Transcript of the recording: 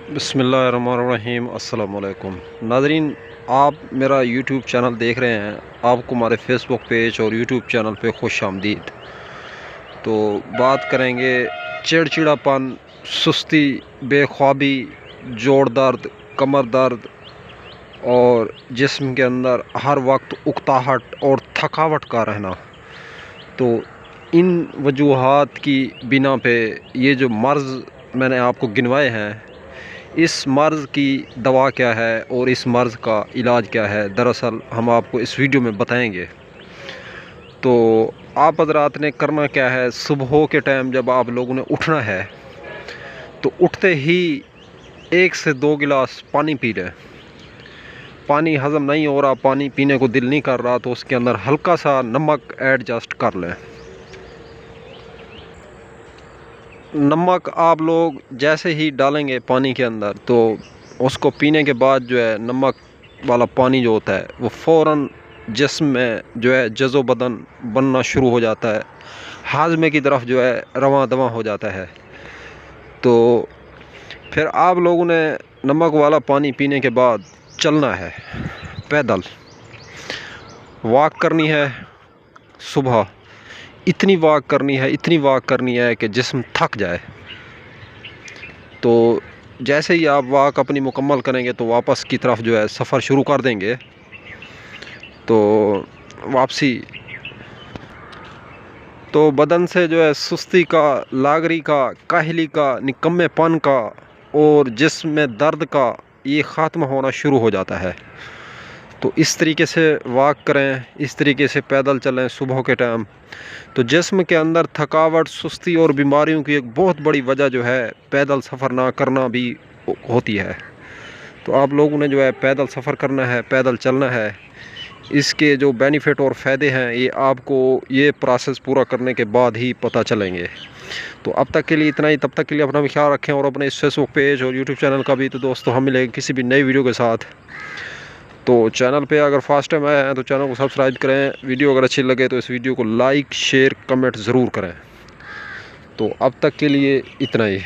बिस्मिल्लाहिर्रहमानिर्रहीम। अस्सलाम वालेकुम नाज़रीन, आप मेरा यूट्यूब चैनल देख रहे हैं। आपको हमारे फेसबुक पेज और यूट्यूब चैनल पे खुश आमदीद। तो बात करेंगे चिड़चिड़ापन, सुस्ती, बेख्वाबी, जोड़ दर्द, कमर दर्द और जिस्म के अंदर हर वक्त उकताहट और थकावट का रहना। तो इन वजूहात की बिना पे ये जो मर्ज़ मैंने आपको गिनवाए हैं, इस मर्ज़ की दवा क्या है और इस मर्ज़ का इलाज क्या है, दरअसल हम आपको इस वीडियो में बताएंगे। तो आप हज़रात ने करना क्या है, सुबह के टाइम जब आप लोगों ने उठना है तो उठते ही 1 से 2 गिलास पानी पी लें। पानी हज़म नहीं हो रहा, पानी पीने को दिल नहीं कर रहा, तो उसके अंदर हल्का सा नमक एडजस्ट कर लें। नमक आप लोग जैसे ही डालेंगे पानी के अंदर, तो उसको पीने के बाद जो है नमक वाला पानी जो होता है वो फ़ौरन जिस्म में जो है जज़ो बदन बनना शुरू हो जाता है, हाजमे की तरफ जो है रवां दवां हो जाता है। तो फिर आप लोगों ने नमक वाला पानी पीने के बाद चलना है, पैदल वॉक करनी है। सुबह इतनी वॉक करनी है कि जिस्म थक जाए। तो जैसे ही आप वॉक अपनी मुकम्मल करेंगे तो वापस की तरफ जो है सफ़र शुरू कर देंगे। तो वापसी तो बदन से जो है सुस्ती का, लागरी का, काहली का, निकम्मेपन का और जिस्म में दर्द का ये ख़त्म होना शुरू हो जाता है। तो इस तरीके से वॉक करें, इस तरीके से पैदल चलें सुबह के टाइम। तो जिस्म के अंदर थकावट, सुस्ती और बीमारियों की एक बहुत बड़ी वजह जो है पैदल सफ़र ना करना भी होती है। तो आप लोगों ने जो है पैदल सफ़र करना है, पैदल चलना है। इसके जो बेनिफिट और फ़ायदे हैं ये आपको ये प्रोसेस पूरा करने के बाद ही पता चलेंगे। तो अब तक के लिए इतना ही। तब तक के लिए अपना भी ख्याल रखें और अपने इस फेसबुक पेज और यूट्यूब चैनल का भी। तो दोस्तों, हम मिलेंगे किसी भी नई वीडियो के साथ। तो चैनल पे अगर फर्स्ट टाइम आए हैं तो चैनल को सब्सक्राइब करें। वीडियो अगर अच्छी लगे तो इस वीडियो को लाइक, शेयर, कमेंट ज़रूर करें। तो अब तक के लिए इतना ही।